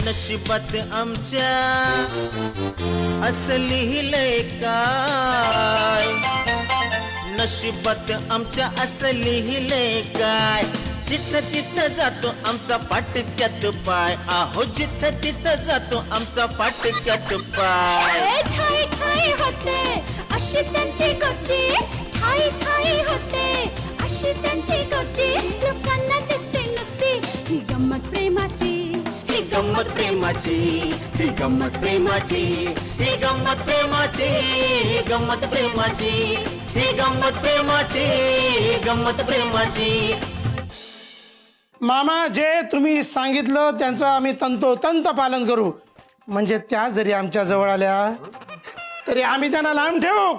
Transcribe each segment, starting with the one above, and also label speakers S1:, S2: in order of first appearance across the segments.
S1: नशिबात आमच्या असं लिहिलंय काय, नशिबात आमच्या असं लिहिलंय काय, जिथं तिथं जातो आमचा फाटक्यात पाय, आहो जिथं तिथं जातो आमचा फाटक्यात पाय.
S2: ठाई ठाई होते अशी त्यांची गोची, ठाई ठाई होते अशी त्यांची गोची, लोकांना दिसते नुसती ही गंमत प्रेमाची,
S1: ही गंमत प्रेमाची, ही गंमत प्रेमाची, ही गंमत प्रेमाची, ही गंमत प्रेमाची, ही गंमत प्रेमाची, ही गंमत प्रेमाची.
S3: मामा जे तुम्ही सांगितलं त्यांचं आम्ही तंतोतंत पालन करू. म्हणजे त्या जरी आमच्या जवळ आल्या तरी आम्ही त्यांना लांब ठेवू.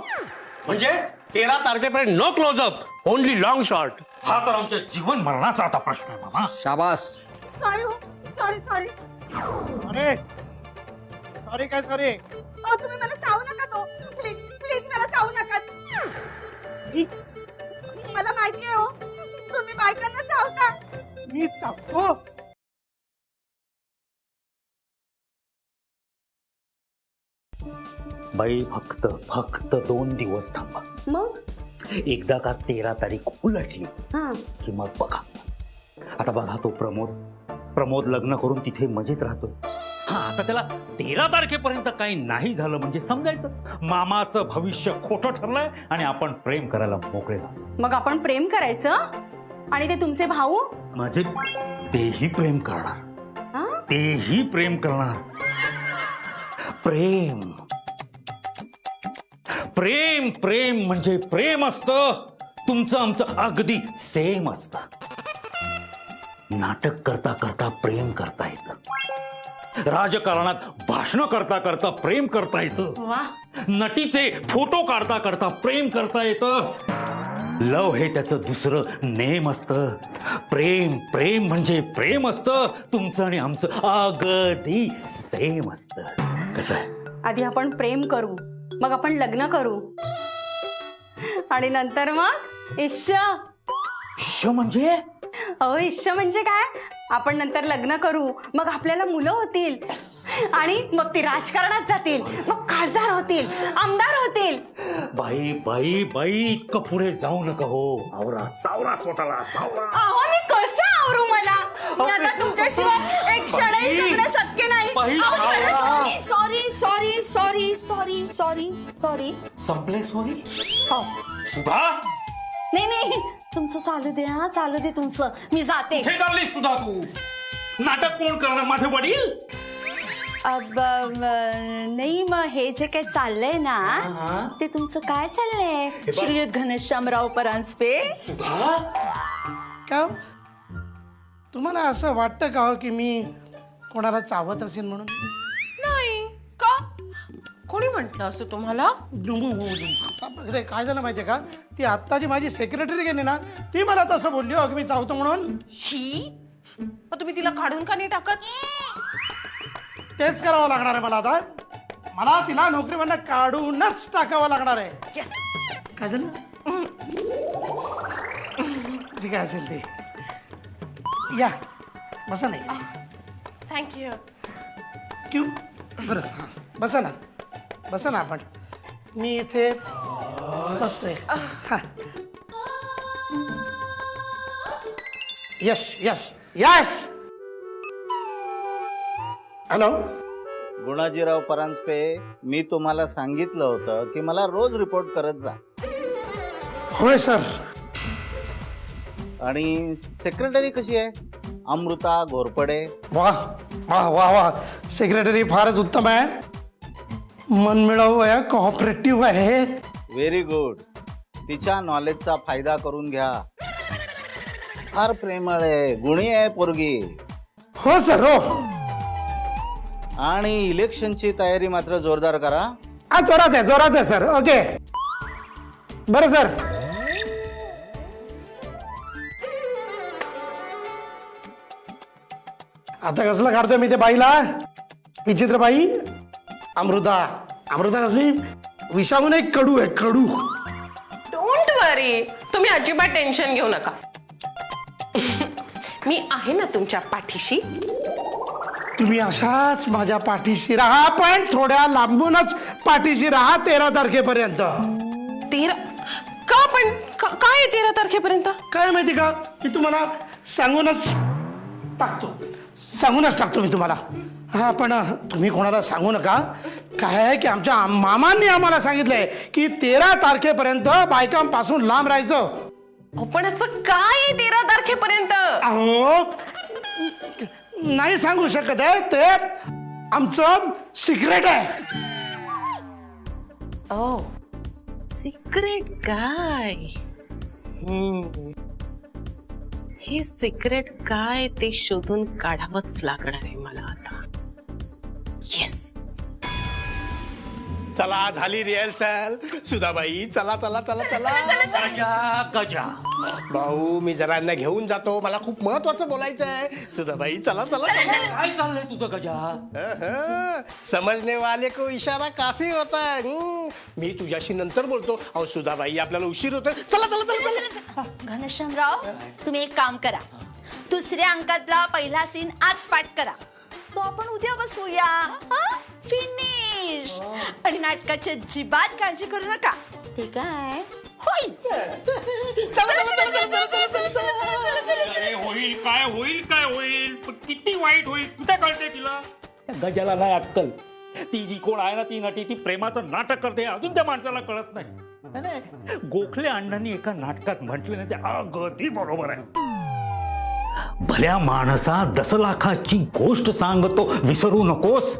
S4: म्हणजे 13 तारखेपर्यंत no close up, only long shot.
S5: हा तर आमच्या जीवन मरणाचा आता प्रश्न आहे मामा.
S4: शाबास.
S6: सॉरी हो, सॉरी सॉरी.
S3: अरे सॉरी काय सॉरी.
S6: तुम्ही मला चावू नका तो, प्लीज प्लीज मला चावू नका. मला माहिती आहे हो तुम्ही बायकांना चावता.
S3: मी चावतो.
S5: बाई फक्त 2 दिवस थांबा.
S6: मग
S5: एकदा का 13 तारीख उलटली की मग बघा. आता बघा तो प्रमोद लग्न करून तिथे मजेत राहतोय. हा आता त्याला 13 तारखेपर्यंत काही नाही झालं म्हणजे समजायचं मामाचं भविष्य खोटं ठरलंय आणि आपण प्रेम करायला मोकळे झालो.
S6: मग आपण प्रेम करायचं आणि ते तुमचे भाऊ
S5: माझे तेही प्रेम करणार, तेही प्रेम करणार. प्रेम प्रेम प्रेम म्हणजे प्रेम असतं. तुमचं आमचं अगदी सेम असतं. नाटक करता करता प्रेम करता येतं. राजकारणात भाषण करता करता प्रेम करता येतं. नटीचे फोटो काढता करता प्रेम करता येतं. लव हे त्याचं दुसरं नेम असतं. प्रेम प्रेम म्हणजे प्रेम असतं. तुमचं आणि आमचं अगदी सेम असतं. कसं आहे?
S6: आधी आपण प्रेम करू, मग आपण लग्न करू आणि नंतर मग इश्य.
S5: इश्य म्हणजे?
S6: अहो इश्य म्हणजे काय, आपण नंतर लग्न करू, मग आपल्याला मुलं होतील आणि मग ती राजकारणात जातील, मग खासदार होतील, आमदार होतील.
S5: बाई बाई बाई इतकं पुढे जाऊ नका हो. आवरा सावरा स्वतःला सावरा.
S6: अहो मी कसं आवरू, मला मी आता तुमच्याशिवाय एक क्षणही जगणं शक्य नाही.
S2: Sorry sorry sorry sorry sorry sorry.
S5: संपले सॉरी.
S2: हो
S5: सुधा
S2: नाही नाही तुमचं चालू दे, हा चालू दे तुमचं, मी जाते.
S5: हे चाललीस सुधा तू? नाटक कोण करणार, माझे वडील?
S2: नाही मग हे जे काय चाललंय ना ते तुमचं काय चाललंय श्रीयुत घनश्यामराव परांजपे?
S5: सुधा
S3: का हो? तुम्हाला असं वाटतं का हो की मी कोणाला चावत असेल म्हणून?
S7: नाही का? कोणी म्हटलं असं तुम्हाला?
S3: काय झालं माहितीये का, ती आत्ताची माझी सेक्रेटरी गेली ना, ती मला तसं बोलली हो की मी चावतो म्हणून.
S7: शी, मग तुम्ही तिला काढून का नाही टाकत?
S3: तेच करावं लागणार आहे मला आता. मला तिला नोकरीवरनं काढूनच टाकावं लागणार आहे. काय झालं? जे काय असेल ते या बसा. नाही
S7: थँक्यू.
S3: क्यू बरं हां बसा ना, बसा ना आपण. मी इथे बसतोय. हां yes yes yes. Hello
S8: Gunajirao Paranjpe, मी तुम्हाला सांगितलं होतं की मला रोज रिपोर्ट करत जा.
S3: होय सर.
S8: आणि सेक्रेटरी कशी आहे? अमृता घोरपडे.
S3: वा वा वा वा, सेक्रेटरी फारच उत्तम आहे, मनमिळावू आहे, कोऑपरेटिव्ह आहे.
S8: Very good. तिच्या नॉलेजचा फायदा करून घ्या. फार प्रेमळ आहे, गुणी आहे पोरगी.
S3: हो सर हो.
S8: आणि इलेक्शनची तयारी मात्र जोरदार करा.
S3: हा जोरात आहे सर. ओके बरं सर. आता कसलं काढतोय मी ते बाईला? विचित्र बाई अमृता. अमृता कसली विषाहून एक कडू आहे, कडू.
S7: डोंट वरी, तुम्ही अजिबात टेन्शन घेऊ नका. मी आहे ना तुमच्या पाठीशी.
S3: तुम्ही अशाच माझ्या पाठीशी राहा, पण थोड्या लांबूनच पाठीशी राहा 13 तारखेपर्यंत.
S7: 13 का पण काय आहे 13 तारखेपर्यंत?
S3: काय माहिती का, मी तुम्हाला सांगूनच टाकतो मी तुम्हाला. हा, पण तुम्ही कोणाला सांगू नका. काय आहे की आमच्या मामांनी आम्हाला सांगितलंय की 13 तारखेपर्यंत बायकांपासून लांब राहायचं.
S7: पण असं काय आहे 13 तारखेपर्यंत?
S3: अहो, नाही सांगू शकत आहे, ते आमचं सिक्रेट आहे.
S7: ओ सिक्रेट काय? हे सिक्रेट काय ते शोधून काढावंच लागणार आहे मला आता. येस.
S4: चला झाली रिहर्सल. सुधाबाई चला चला चला चला.
S5: गजा गजा.
S4: भाऊ मी जरा यांना घेऊन जातो, मला खूप महत्वाचं बोलायचं आहे. सुधाबाई चला चला.
S5: काय चाललंय तुझं गजा?
S4: समजने वाले को इशारा काफी होता है. मी तुझ्याशी नंतर बोलतो. अहो सुधाबाई आपल्याला उशीर होतोय. चला चला चला चला.
S2: घनश्यामराव, तुम्ही एक काम करा, दुसऱ्या अंकातला पहिला सीन आज पाठ करा, तो आपण उद्या बसूया. फिनिश. आणि नाटकाची अजिबात काळजी करू नका, ते काय होईल.
S5: काय होईल पण किती वाईट होईल कुठे कळते तिला? गजाला नाही अक्कल. ती जी कोण आहे ना ती नटी, ती प्रेमाचं नाटक करते, अजून त्या माणसाला कळत नाही. गोखले अण्णांनी एका नाटकात म्हटले ना, ते अगदी बरोबर आहे. भल्या माणसा 10 लाखाची गोष्ट सांगतो, विसरू नकोस.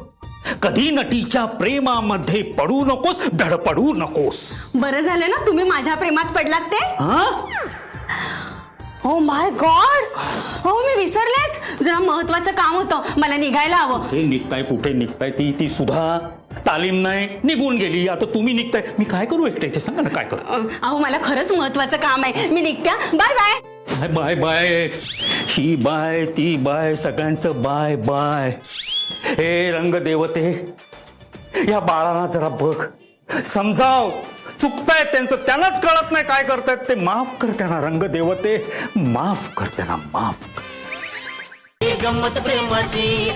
S5: कधी नटीच्या प्रेमामध्ये पडू नकोस, धडपडू नकोस.
S6: बरं झालं ना तुम्ही माझ्या प्रेमात पडलात ते. ओ माय गॉड, हो मी विसरलेच. जरा महत्वाचं काम होतं, मला निघायला हवं.
S5: हे निघताय कुठे निघताय? ती सुद्धा तालीम नाही, निघून गेली. आता तुम्ही निघताय, मी काय करू एकट्याचे? सांगा ना काय करू.
S6: अहो मला खरंच महत्वाचं काम आहे, मी निघत्या. Bye bye.
S5: Bye bye. ही बाय ती बाय, सगळ्यांचं बाय बाय. हे रंगदेवते, या बाळांना जरा बघ, समजाव. चुकतायत त्यांचं, त्यांनाच कळत नाही काय करतायत ते. माफ कर त्यांना रंगदेवते, माफ कर त्यांना, माफ कर.
S1: ही गंमत प्रेमाची.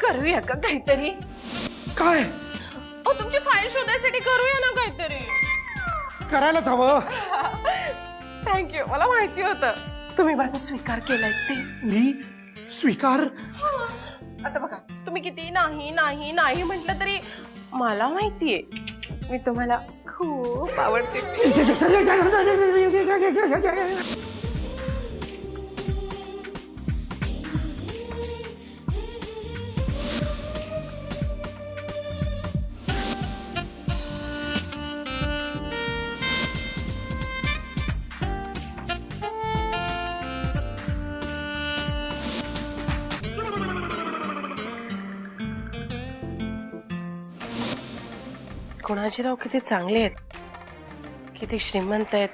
S7: करूया का काहीतरी?
S3: काय
S7: तुमची फाईल शोधायसाठी करूया ना काहीतरी.
S3: करायलाच हवं.
S7: थँक्यू. मला माहिती होतं तुम्ही माझा स्वीकार केलाय ते.
S3: मी स्वीकार?
S7: आता बघा, तुम्ही किती नाही नाही नाही म्हटलं तरी मला माहितीये मी तुम्हाला खूप आवडते. गुणाजीराव किती चांगले आहेत, किती श्रीमंत आहेत.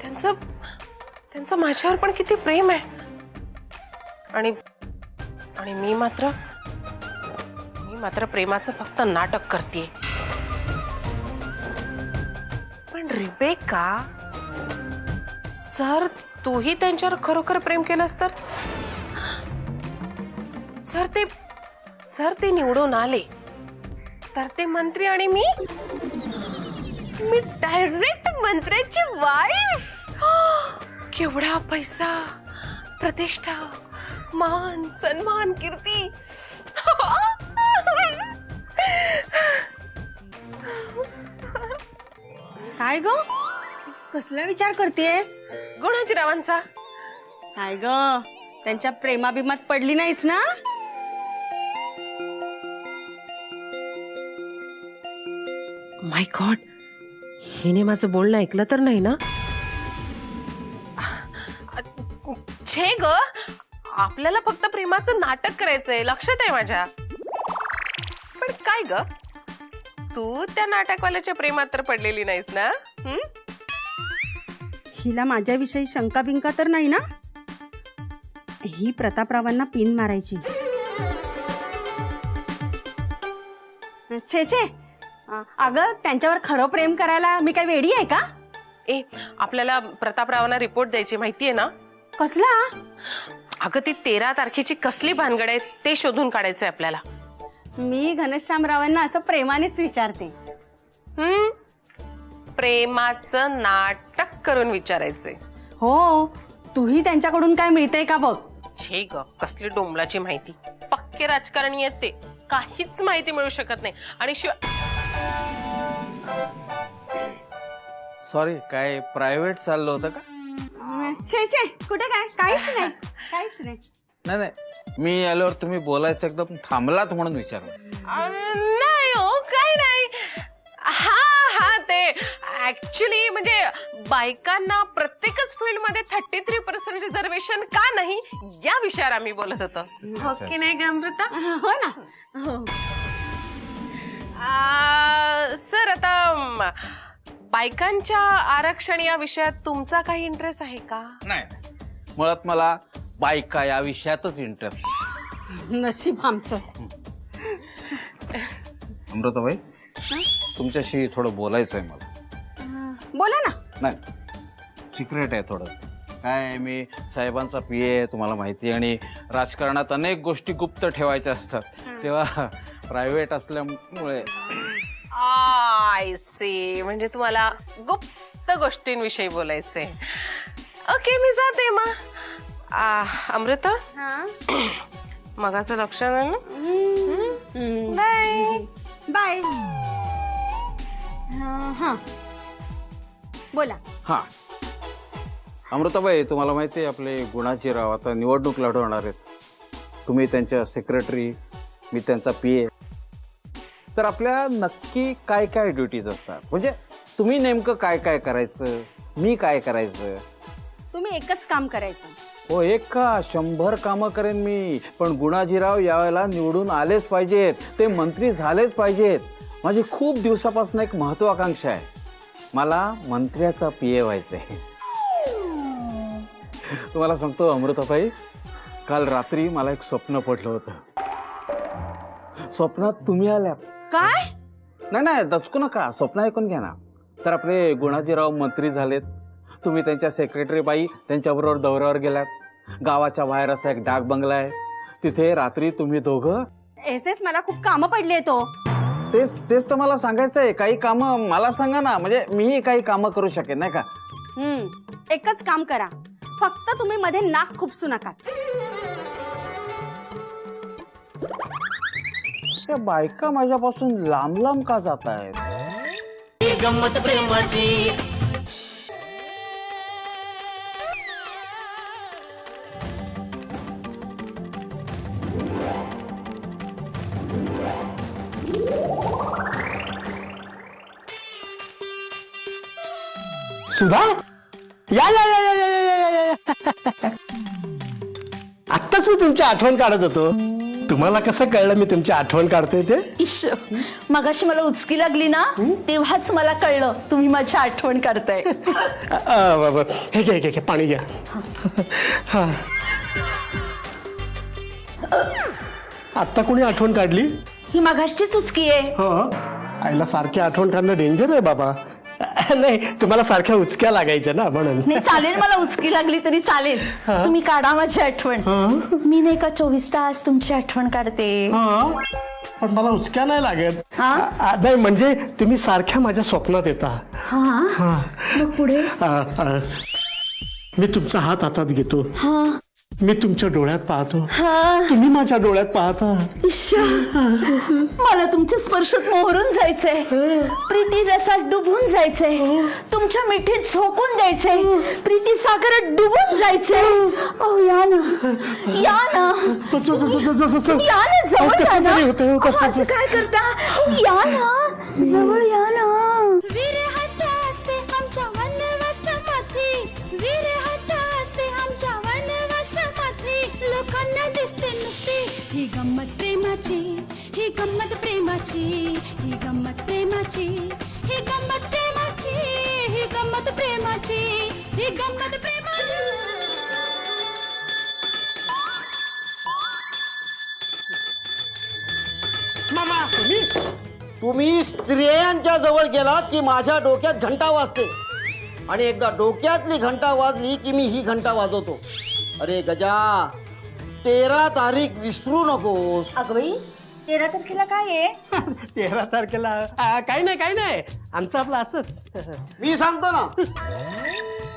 S7: त्यांचं माझ्यावर पण किती प्रेम आहे. आणि मी मात्र प्रेमाचं फक्त नाटक करते. पण रिबेका, जर तूही त्यांच्यावर खरोखर प्रेम केलंस तर, जर ते निवडून आले तर ते मंत्री आणि मी डायरेक्ट मंत्र्याची वाईफ. केवढा पैसा, प्रतिष्ठा, मान सन्मान, कीर्ती.
S6: काय ग, कसला विचार करतेस?
S7: गुणाजीरावांचा.
S6: काय ग, त्यांच्या प्रेमाभिमात पडली नाहीस ना?
S7: माय गॉड, हिने माझं बोलणं ऐकलं तर नाही ना? छे ग, आपल्याला फक्त प्रेमाचं नाटक करायचंय, लक्षात आहे माझ्या. पण काय ग, तू त्या नाटकवाल्याच्या प्रेमात तर पडलेली नाहीस ना?
S6: हिला माझ्याविषयी शंका बिंका तर नाही ना? ही प्रतापरावांना पिन मारायची. छे छे, अगं त्यांच्यावर खरं प्रेम करायला मी काय वेडी आहे का?
S7: ए, आपल्याला प्रतापरावांना रिपोर्ट द्यायची, माहितीये ना?
S6: कसला?
S7: अगं ती 13 तारखेची कसली भानगड आहे ते शोधून काढायचंय आपल्याला.
S6: मी घनश्यामरावांना असं प्रेमानेच विचारते.
S7: प्रेमाचं नाटक करून विचारायचंय.
S6: हो, तूही त्यांच्याकडून काय मिळतेय का बघ.
S7: छे ग, कसली डोंबलाची माहिती. पक्के राजकारणी आहेत ते, काहीच माहिती मिळू शकत नाही. आणि शिवाय
S9: सॉरी, काय प्रायव्हेट चाललं होतं का?
S6: छे छे, कुठे काय, काहीच नाही, काहीच नाही.
S9: नाही नाही, मी आल्यावर तुम्ही बोलायचं एकदम थांबलात म्हणून विचारलं.
S7: नाही हो, काय नाही. हा ते ऍक्च्युली म्हणजे बायकांना प्रत्येकच फील्ड मध्ये 33% रिझर्वेशन का नाही या विषयावर आम्ही बोलत होतो. हो की नाही ग अमृता?
S6: हो ना. हो.
S7: सर, आता बायकांच्या आरक्षण या विषयात तुमचा काही इंटरेस्ट आहे का?
S9: नाही, मुळात मला बायका या विषयातच इंटरेस्ट.
S6: नशीब आमचं.
S9: अमृताबाई, तुमच्याशी थोडं बोलायचं आहे मला.
S6: बोला ना.
S9: नाही, सिक्रेट आहे थोडं. काय, मी साहेबांचा PA तुम्हाला माहिती आहे, आणि राजकारणात अनेक गोष्टी गुप्त ठेवायच्या असतात, तेव्हा प्रायव्हेट असल्यामुळे.
S7: आय सी, म्हणजे तुम्हाला गुप्त गोष्टींविषयी बोलायचंय. ओके, मी जाते मग. अमृता, मगाचं लक्ष आहे ना?
S6: Bye bye. हा, बोला.
S9: हा, अमृताबाई, तुम्हाला माहिती आहे आपले गुणाजीराव आता निवडणूक लढवणार आहेत. तुम्ही त्यांच्या सेक्रेटरी, मी त्यांचा PA. तर आपल्या नक्की काय काय ड्युटीज असतात? म्हणजे तुम्ही नेमकं काय काय करायचं, मी काय करायचं?
S6: तुम्ही एकच काम करायचं.
S9: हो, एक का 100 कामं करेन मी, पण गुणाजीराव यावेळेला निवडून आलेच पाहिजेत, ते मंत्री झालेच पाहिजेत. माझी खूप दिवसापासून एक महत्वाकांक्षा आहे, मला मंत्र्याचा PA व्हायचंय. तुम्हाला सांगतो अमृताबाई, काल रात्री मला एक स्वप्न पडलं होतं. स्वप्नात तुम्ही आल्यात.
S6: काय?
S9: नाही नाही, दचकू नका, स्वप्न ऐकून घ्या ना. तर आपले गुणाजीराव मंत्री झालेत, तुम्ही त्यांच्या सेक्रेटरी बाई त्यांच्याबरोबर दौऱ्यावर गेलात. गावाच्या बाहेर असा एक डाक बंगला आहे, तिथे रात्री तुम्ही दोघं.
S6: एस मला खूप कामं पडली तो.
S9: तेच तर मला सांगायचंय. काही कामं मला सांगा ना, म्हणजे मीही काही कामं करू शकेन, नाही का?
S6: एकच काम करा, फक्त तुम्ही मध्ये नाक खुपसू नका.
S9: त्या बायका माझ्यापासून लांब लांब का जात आहेत?
S1: गंमत प्रेमाची.
S4: सुधा, या या या या या या या या. आत्ताच मी तुमची आठवण काढत होतो. तुम्हाला कसं कळलं मी तुमची आठवण काढतोय ते?
S2: इश, मगाशी मला उचकी लागली ना, तेव्हाच मला कळलं तुम्ही माझी आठवण करताय.
S4: हे घे घे घे, पाणी घ्या. आत्ता कोणी आठवण काढली?
S2: ही मगाशीच उचकी आहे.
S4: हो, आईला सारखी आठवण काढणं डेंजर आहे बाबा. नाही, तुम्हाला सारख्या उचक्या लागायच्या ना, म्हणून.
S2: नाही, चालेल, मला उचकी लागली तरी चालेल, तुम्ही काढा माझी आठवण. मी नाही का 24 तास तुमची आठवण काढते.
S4: पण मला उचक्या नाही लागत. नाही, म्हणजे तुम्ही सारख्या माझ्या स्वप्नात येता.
S2: मग पुढे?
S4: मी तुमचा हात हातात घेतो, मी तुमच्या डोळ्यात पाहतो, तुम्ही माझ्या डोळ्यात पाहता.
S2: मला तुमच्या स्पर्शात मोहरून जायचंय, प्रीती रसात डुबून जायचंय, तुमच्या मिठीत झोकून द्यायचंय, प्रीती सागरात डुबून जायचंय. ओ, या ना, या ना, या ना, जवळ या ना. असं काय करता? या ना, जवळ या ना. लोक
S10: ही गंमत प्रेमाची, ही गंमत प्रेमाची, ही गंमत प्रेमाची, ही गंमत प्रेमाची, ही गंमत प्रेमाची, ही गंमत प्रेमाची.
S4: मामा तुम्ही
S11: तुम्ही स्त्रियांच्या जवळ गेला की माझ्या डोक्यात घंटा वाजते आणि एकदा डोक्यातली घंटा वाजली की मी ही घंटा वाजवतो. अरे गजा, 13 तारीख विसरू नकोस.
S2: अगबाई 13 तारखेला काय आहे?
S4: 13 तारखेला काही नाही आमचं आपलं असंच.
S11: मी सांगतो ना.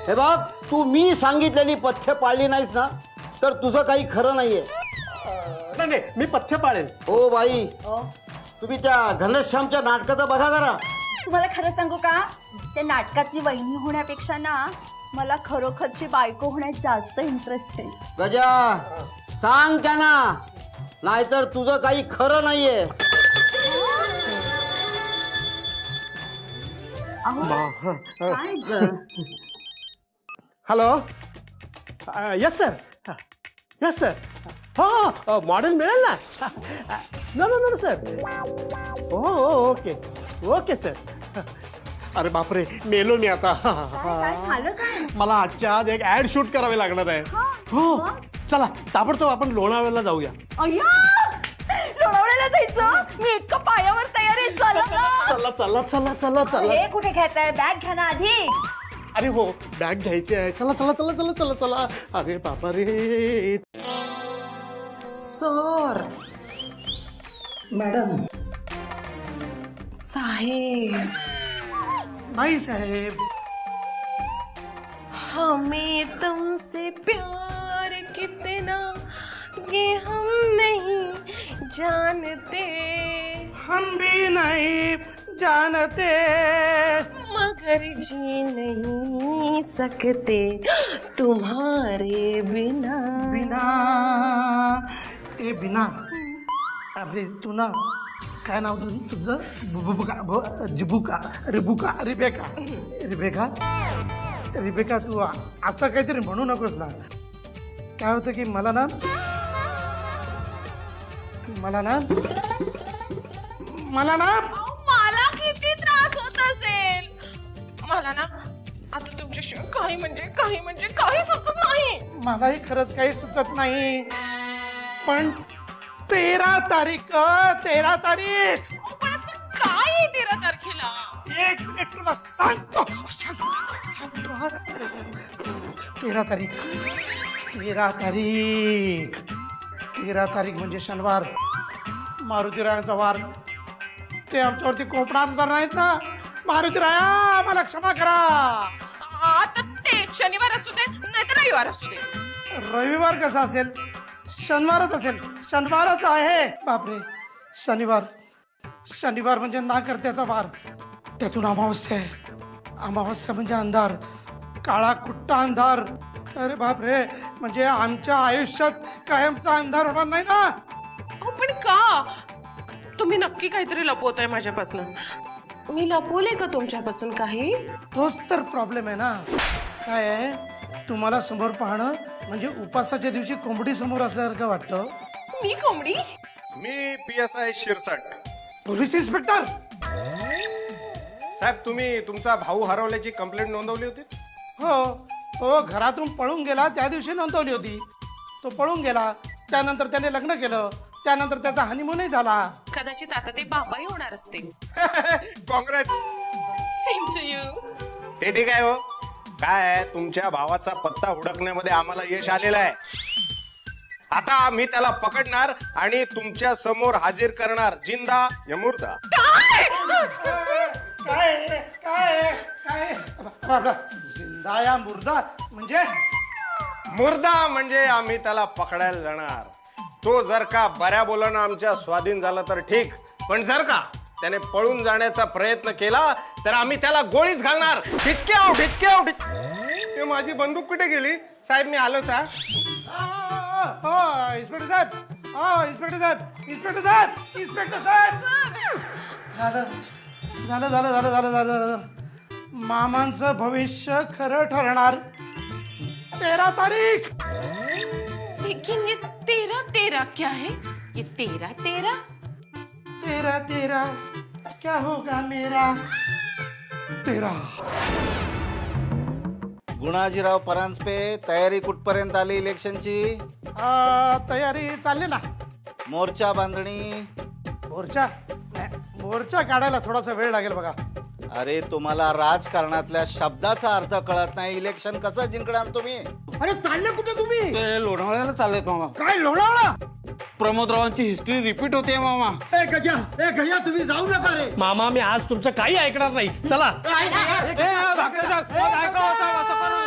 S11: हे बघ, तू मी सांगितलेली पथ्य पाळली नाहीस ना तर तुझं काही खरं नाहीये.
S4: नाही मी पथ्य पाळेल.
S11: हो बाई, तुम्ही त्या घनश्यामच्या नाटकाचं बघा जरा.
S2: तुम्हाला खरं सांगू का, त्या नाटकातली वहिनी होण्यापेक्षा ना मला खरोखरची बायको होण्यात जास्त इंटरेस्ट आहे.
S11: गजा, सांग त्यांना, नाहीतर तुझं काही खरं नाहीये.
S2: काय ग?
S4: Hello. Yes sir. Yes sir. हो मॉडेल मिळेल ना. No sir. हो ओके ओके सर. अरे बापरे, मेलो मी आता.
S2: काय झालं काय?
S4: मला आजच्या आज एक ऍड शूट करावी लागणार आहे. हो चला ताबडतोब आपण लोणावळ्याला जाऊया.
S2: अय्या, लोणावळ्याला जायचं? मी एका पायावर तयार आहे. चला ना.
S4: चला चला चला चला चला.
S2: हे कुठे घेताय? बॅग घ्या ना आधी.
S4: अरे हो बॅग घ्यायची आहे. चला चला चला चला चला चला. अरे बापा रे.
S7: सर.
S3: मॅडम.
S7: साहेब.
S3: नाही साहेब.
S7: हमें तुमसे प्यार कितना ये हम नहीं जानते,
S3: हम भी नहीं जानते,
S7: मगर जी नहीं सकते तुम्हारे बिना.
S3: बिना. ए बिना. अरे तू ना, काय नाव तुझं? जिबुका, रिबुका, रिबेका. रिबेका रिबेका, तू असं काहीतरी म्हणू नकोस ना. काय होतं की मला ना
S7: मला किती त्रास होत असेल. मला ना आता तुमच्याशिवाय काही सुचत नाही.
S3: मलाही खरंच काही सुचत नाही. पण 13 तारीख.
S7: पण असं काय आहे 13 तारखेला?
S3: एक मिनिट तुला सांगतो. 13 तारीख म्हणजे शनिवार, मारुतीरायांचा वार. ते आमच्यावरती कोपणार नाहीत ना. मारुतीराया, मला क्षमा करा.
S7: आता ते शनिवार असू दे नाहीतर रविवार असू दे.
S3: रविवार कसा असेल? शनिवारच असेल. शनिवारच आहे. बापरे, शनिवार म्हणजे नाकर्त्याचा वार. त्यातून अमावस्या आहे. अमावस्या म्हणजे अंधार, काळा कुट्टा अंधार. अरे बापरे, म्हणजे आमच्या आयुष्यात कायमचा अंधार होणार नाही ना.
S7: पण का? तुम्ही नक्की काहीतरी लपवताय माझ्यापासून. मी लपवले का तुमच्यापासून काही?
S3: तोच तर प्रॉब्लेम आहे ना. काय आहे, तुम्हाला समोर पाहणं म्हणजे उपासाच्या दिवशी कोंबडी समोर असल्यासारखं वाटतं.
S7: मी कोंबडी?
S12: मी PSI शिरसाट.
S3: पोलीस इन्स्पेक्टर
S12: साहेब, तुम्ही तुमचा भाऊ हरवल्याची कंप्लेंट नोंदवली होती?
S3: हो, घरातून पळून गेला त्या दिवशी नोंदवली होती. तो पळून गेला, त्यानंतर त्याने लग्न केलं, त्यानंतर त्याचा हनीमूनही झाला.
S7: कदाचित आता ते बाबाही होणार असतील.
S12: काँग्रेस.
S7: Same to you.
S12: ते ठीक आहे हो. काय आहे, तुमच्या भावाचा पत्ता हुडकण्यामध्ये आम्हाला यश आलेलं आहे. आता मी त्याला पकडणार आणि तुमच्या समोर हाजीर करणार, जिंदा या मुर्दा.
S3: काय जिंदा या मुर्दा म्हणजे?
S12: मुर्दा म्हणजे आम्ही त्याला पकडायला जाणार. तो जर का बऱ्या बोलानं आमच्या स्वाधीन झाला तर ठीक, पण जर का त्याने पळून जाण्याचा प्रयत्न केला तर आम्ही त्याला गोळीच घालणार. ढिचके. माझी बंदूक कुठे गेली? साहेब मी आलोच.
S3: इन्स्पेक्टर साहेब. झालं. मामांचं भविष्य खरं ठरणार. 13 तारीख.
S7: लेकिन ये 13 क्या है? ये 13-13
S3: तेरा तेरा क्या होगा मेरा तेरा.
S8: गुणाजीराव परांजपे, तयारी कुठपर्यंत आली इलेक्शनची?
S3: तयारी चालली ना.
S8: मोर्चा बांधणी?
S3: मोर्चा नाही, मोर्चा काढायला थोडासा वेळ लागेल बघा.
S8: अरे तुम्हाला राजकारणातल्या शब्दाचा अर्थ कळत नाही. इलेक्शन कसं जिंकणार तुम्ही?
S3: अरे चालले कुठे तुम्ही?
S9: ते लोणावळ्याला चाललेत मामा.
S3: काय लोणावळा?
S9: प्रमोदरावांची हिस्ट्री रिपीट होते मामा.
S11: ए गजा तुम्ही जाऊ नका रे.
S4: मामा मी आज तुमचं काही ऐकणार नाही. चला.
S9: ए, डॉक्टर साहेब, ऐका हो साहेब, असं करू